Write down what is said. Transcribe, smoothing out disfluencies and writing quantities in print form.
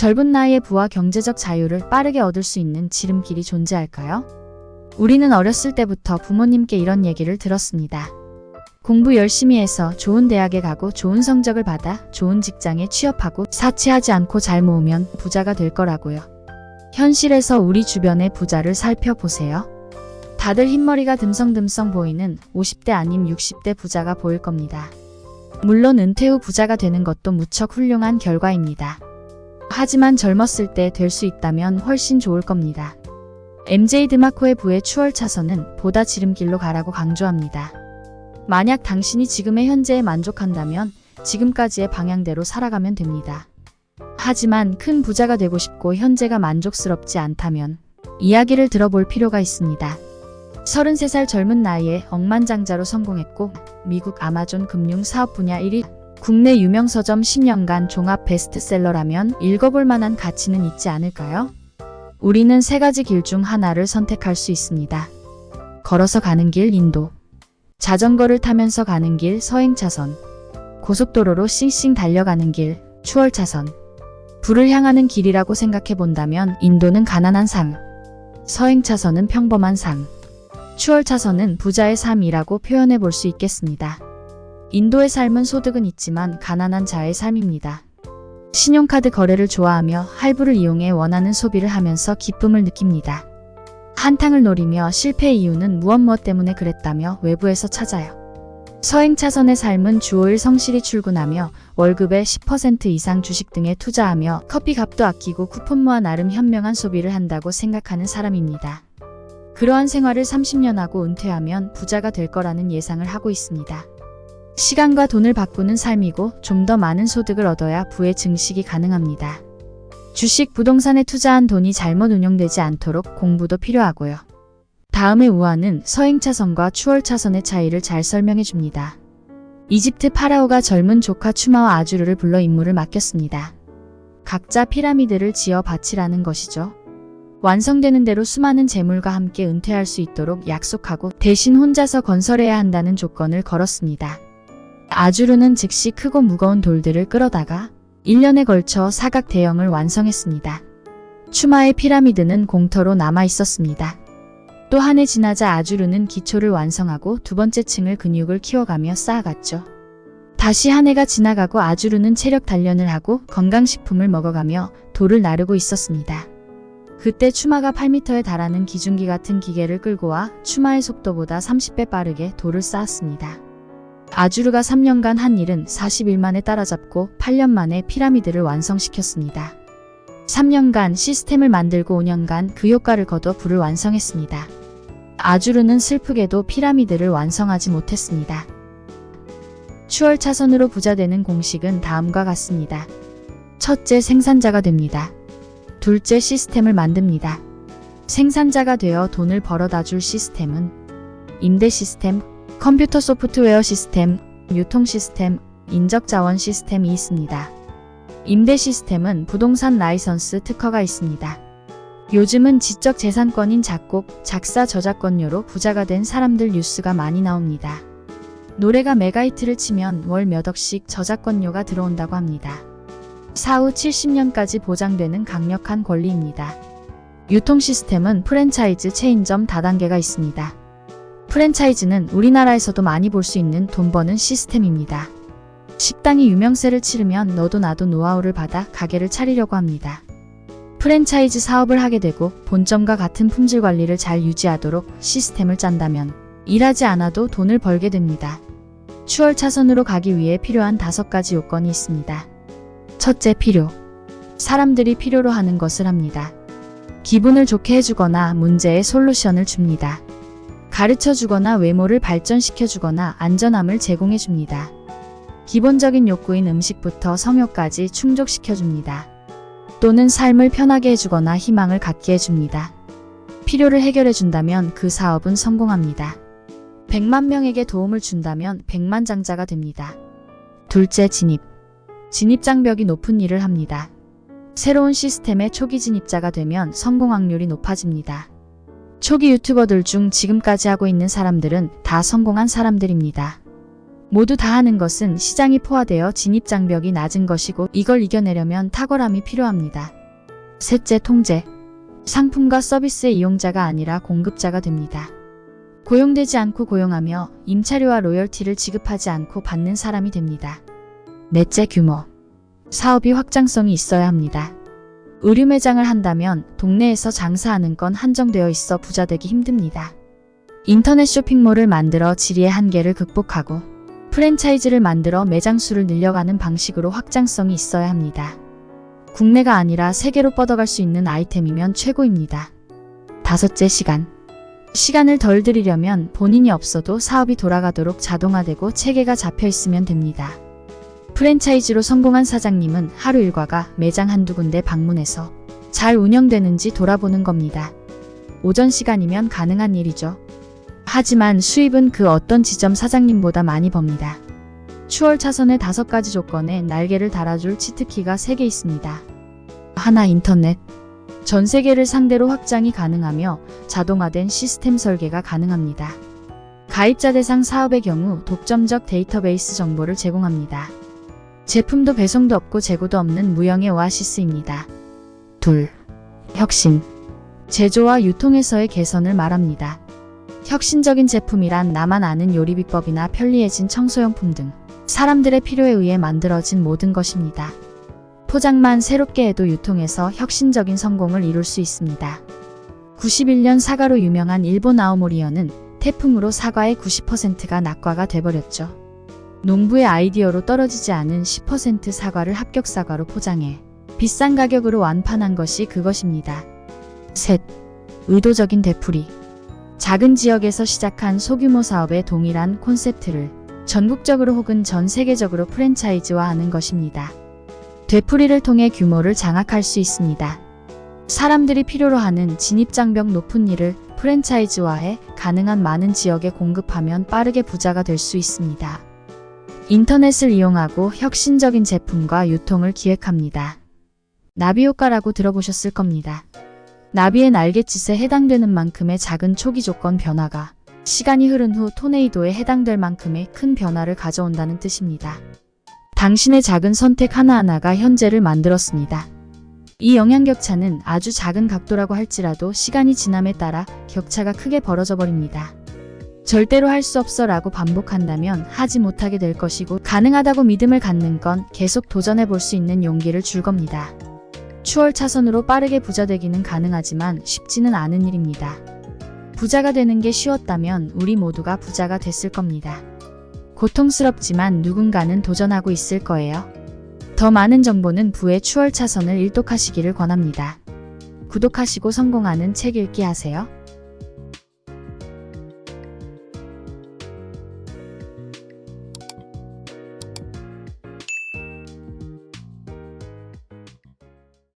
젊은 나이에 부와 경제적 자유를 빠르게 얻을 수 있는 지름길이 존재할까요? 우리는 어렸을 때부터 부모님께 이런 얘기를 들었습니다. 공부 열심히 해서 좋은 대학에 가고 좋은 성적을 받아 좋은 직장에 취업하고 사치하지 않고 잘 모으면 부자가 될 거라고요. 현실에서 우리 주변의 부자를 살펴보세요. 다들 흰머리가 듬성듬성 보이는 50대 아님 60대 부자가 보일 겁니다. 물론 은퇴 후 부자가 되는 것도 무척 훌륭한 결과입니다. 하지만 젊었을 때 될 수 있다면 훨씬 좋을 겁니다. MJ 드마코의 부의 추월차선은 보다 지름길로 가라고 강조합니다. 만약 당신이 지금의 현재에 만족한다면 지금까지의 방향대로 살아가면 됩니다. 하지만 큰 부자가 되고 싶고 현재가 만족스럽지 않다면 이야기를 들어볼 필요가 있습니다. 33살 젊은 나이에 억만장자로 성공했고 미국 아마존 금융 사업 분야 1위, 국내 유명 서점 10년간 종합 베스트셀러라면 읽어볼 만한 가치는 있지 않을까요? 우리는 세 가지 길 중 하나를 선택할 수 있습니다. 걸어서 가는 길 인도, 자전거를 타면서 가는 길 서행차선, 고속도로로 싱싱 달려가는 길 추월차선. 부를 향하는 길이라고 생각해 본다면 인도는 가난한 삶, 서행차선은 평범한 삶, 추월차선은 부자의 삶이라고 표현해 볼 수 있겠습니다. 인도의 삶은 소득은 있지만 가난한 자의 삶입니다. 신용카드 거래를 좋아하며 할부를 이용해 원하는 소비를 하면서 기쁨을 느낍니다. 한탕을 노리며 실패의 이유는 무엇 때문에 그랬다며 외부에서 찾아요. 서행차선의 삶은 주 5일 성실히 출근하며 월급의 10% 이상 주식 등에 투자하며 커피값도 아끼고 쿠폰 모아 나름 현명한 소비를 한다고 생각하는 사람입니다. 그러한 생활을 30년 하고 은퇴하면 부자가 될 거라는 예상을 하고 있습니다. 시간과 돈을 바꾸는 삶이고 좀 더 많은 소득을 얻어야 부의 증식이 가능합니다. 주식, 부동산에 투자한 돈이 잘못 운용되지 않도록 공부도 필요하고요. 다음의 우화는 서행차선과 추월차선의 차이를 잘 설명해 줍니다. 이집트 파라오가 젊은 조카 추마와 아주르를 불러 임무를 맡겼습니다. 각자 피라미드를 지어 바치라는 것이죠. 완성되는 대로 수많은 재물과 함께 은퇴할 수 있도록 약속하고 대신 혼자서 건설해야 한다는 조건을 걸었습니다. 아주르는 즉시 크고 무거운 돌들을 끌어다가 1년에 걸쳐 사각 대형을 완성했습니다. 추마의 피라미드는 공터로 남아 있었습니다. 또 한 해 지나자 아주르는 기초를 완성하고 두 번째 층을 근육을 키워가며 쌓아갔죠. 다시 한 해가 지나가고 아주르는 체력 단련을 하고 건강식품을 먹어가며 돌을 나르고 있었습니다. 그때 추마가 8m에 달하는 기중기 같은 기계를 끌고 와 추마의 속도보다 30배 빠르게 돌을 쌓았습니다. 아주르가 3년간 한 일은 41만에 따라잡고 8년 만에 피라미드를 완성시켰습니다. 3년간 시스템을 만들고 5년간 그 효과를 거둬 부를 완성했습니다. 아주르는 슬프게도 피라미드를 완성하지 못했습니다. 추월차선으로 부자되는 공식은 다음과 같습니다. 첫째, 생산자가 됩니다. 둘째, 시스템을 만듭니다. 생산자가 되어 돈을 벌어다 줄 시스템은 임대 시스템, 컴퓨터 소프트웨어 시스템, 유통 시스템, 인적 자원 시스템이 있습니다. 임대 시스템은 부동산 라이선스 특허가 있습니다. 요즘은 지적 재산권인 작곡, 작사, 저작권료로 부자가 된 사람들 뉴스가 많이 나옵니다. 노래가 메가히트를 치면 월 몇 억씩 저작권료가 들어온다고 합니다. 사후 70년까지 보장되는 강력한 권리입니다. 유통 시스템은 프랜차이즈 체인점 다단계가 있습니다. 프랜차이즈는 우리나라에서도 많이 볼 수 있는 돈 버는 시스템입니다. 식당이 유명세를 치르면 너도 나도 노하우를 받아 가게를 차리려고 합니다. 프랜차이즈 사업을 하게 되고 본점과 같은 품질 관리를 잘 유지하도록 시스템을 짠다면 일하지 않아도 돈을 벌게 됩니다. 추월차선으로 가기 위해 필요한 5가지 요건이 있습니다. 첫째, 필요. 사람들이 필요로 하는 것을 합니다. 기분을 좋게 해주거나 문제에 솔루션을 줍니다. 가르쳐주거나 외모를 발전시켜주거나 안전함을 제공해줍니다. 기본적인 욕구인 음식부터 성욕까지 충족시켜줍니다. 또는 삶을 편하게 해주거나 희망을 갖게 해줍니다. 필요를 해결해준다면 그 사업은 성공합니다. 100만 명에게 도움을 준다면 백만장자가 됩니다. 둘째, 진입. 진입장벽이 높은 일을 합니다. 새로운 시스템의 초기 진입자가 되면 성공 확률이 높아집니다. 초기 유튜버들 중 지금까지 하고 있는 사람들은 다 성공한 사람들입니다. 모두 다 하는 것은 시장이 포화되어 진입장벽이 낮은 것이고 이걸 이겨내려면 탁월함이 필요합니다. 셋째, 통제. 상품과 서비스의 이용자가 아니라 공급자가 됩니다. 고용되지 않고 고용하며 임차료와 로열티를 지급하지 않고 받는 사람이 됩니다. 넷째, 규모. 사업이 확장성이 있어야 합니다. 의류 매장을 한다면 동네에서 장사하는 건 한정되어 있어 부자 되기 힘듭니다. 인터넷 쇼핑몰을 만들어 지리의 한계를 극복하고 프랜차이즈를 만들어 매장 수를 늘려가는 방식으로 확장성이 있어야 합니다. 국내가 아니라 세계로 뻗어갈 수 있는 아이템이면 최고입니다. 다섯째, 시간. 시간을 덜 들이려면 본인이 없어도 사업이 돌아가도록 자동화되고 체계가 잡혀 있으면 됩니다. 프랜차이즈로 성공한 사장님은 하루 일과가 매장 한두 군데 방문해서 잘 운영되는지 돌아보는 겁니다. 오전 시간이면 가능한 일이죠. 하지만 수입은 그 어떤 지점 사장님보다 많이 법니다. 추월 차선의 5가지 조건에 날개를 달아줄 치트키가 3개 있습니다. 하나, 인터넷. 전 세계를 상대로 확장이 가능하며 자동화된 시스템 설계가 가능합니다. 가입자 대상 사업의 경우 독점적 데이터베이스 정보를 제공합니다. 제품도 배송도 없고 재고도 없는 무형의 오아시스입니다. 둘, 혁신. 제조와 유통에서의 개선을 말합니다. 혁신적인 제품이란 나만 아는 요리 비법이나 편리해진 청소용품 등 사람들의 필요에 의해 만들어진 모든 것입니다. 포장만 새롭게 해도 유통에서 혁신적인 성공을 이룰 수 있습니다. 91년 사과로 유명한 일본 아오모리현은 태풍으로 사과의 90%가 낙과가 돼버렸죠. 농부의 아이디어로 떨어지지 않은 10% 사과를 합격 사과로 포장해 비싼 가격으로 완판한 것이 그것입니다. 셋, 의도적인 되풀이. 작은 지역에서 시작한 소규모 사업의 동일한 콘셉트를 전국적으로 혹은 전 세계적으로 프랜차이즈화하는 것입니다. 되풀이를 통해 규모를 장악할 수 있습니다. 사람들이 필요로 하는 진입장벽 높은 일을 프랜차이즈화해 가능한 많은 지역에 공급하면 빠르게 부자가 될 수 있습니다. 인터넷을 이용하고 혁신적인 제품과 유통을 기획합니다. 나비 효과라고 들어보셨을 겁니다. 나비의 날갯짓에 해당되는 만큼의 작은 초기 조건 변화가 시간이 흐른 후 토네이도에 해당될 만큼의 큰 변화를 가져온다는 뜻입니다. 당신의 작은 선택 하나하나가 현재를 만들었습니다. 이 영향격차는 아주 작은 각도라고 할지라도 시간이 지남에 따라 격차가 크게 벌어져 버립니다. 절대로 할 수 없어 라고 반복한다면 하지 못하게 될 것이고 가능하다고 믿음을 갖는 건 계속 도전해 볼 수 있는 용기를 줄 겁니다. 추월 차선으로 빠르게 부자 되기는 가능하지만 쉽지는 않은 일입니다. 부자가 되는 게 쉬웠다면 우리 모두가 부자가 됐을 겁니다. 고통스럽지만 누군가는 도전하고 있을 거예요. 더 많은 정보는 부의 추월 차선을 일독하시기를 권합니다. 구독하시고 성공하는 책 읽기 하세요.